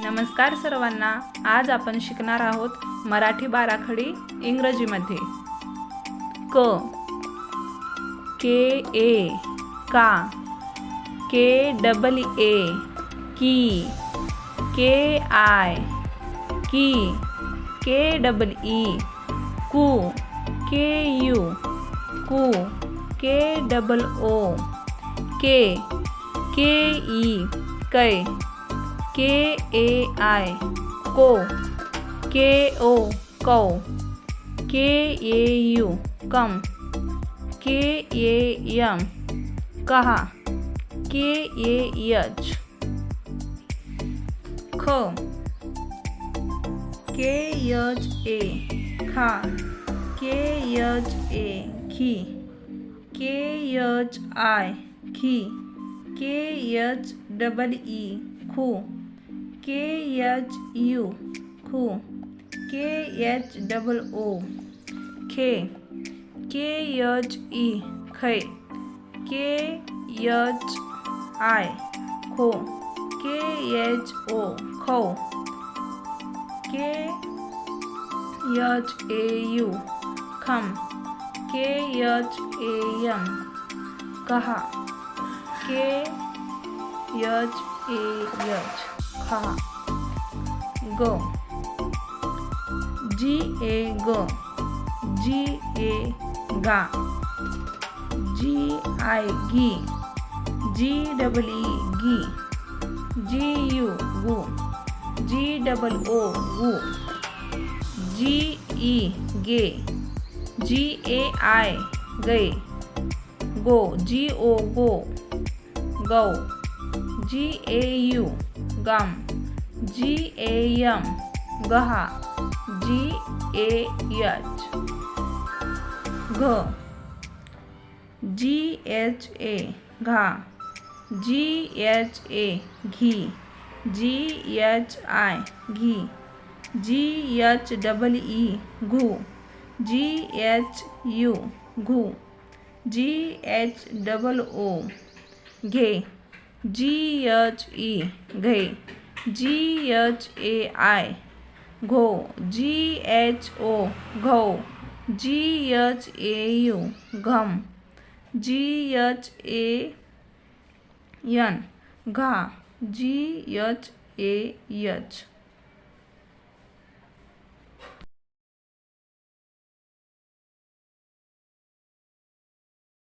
नमस्कार सर्वांना. आज आपण शिकणार आहोत मराठी बाराखडी इंग्रजीमध्ये. क के ए का, के डबल ए की, के आय की, के डबल ई कू, के यू कू, K double O K, K E कै, के ए आय को, के ओ कौ, के ए you come, K A M कहा, के ए यच ख, के यच ए खा, के यच ए खी, के यच आय खी, के यच डबल ई खू, के एच यू खू, के एच डबल ओ खे, के एच ई खे, के एच आय खो, के एच ओ खो, के एच ए यू खम, के एच ए यम कहा, के एच ए यच खा. ग जी ए ग, जी ए गा, जी आय गी, जी डबल ई गी, जी यू गू, जी डबल ओ गू, जी ई गे, जी ए आय गे, गो, जी ओ गो गौ, जी ए यू गम, जी ए यम गहा, जी ए यच घ, जी एच ए घा, जी एच ए घी, जी एच आय घी, जी एच डबल ई घू, जी एच यू घू, जी एच डबल ओ घे, जी एच ई घे, जी एच ए आय घो, जी एच ओ घो, जी एच ए यू घम, जी एच ए यन घा, जी एच ए H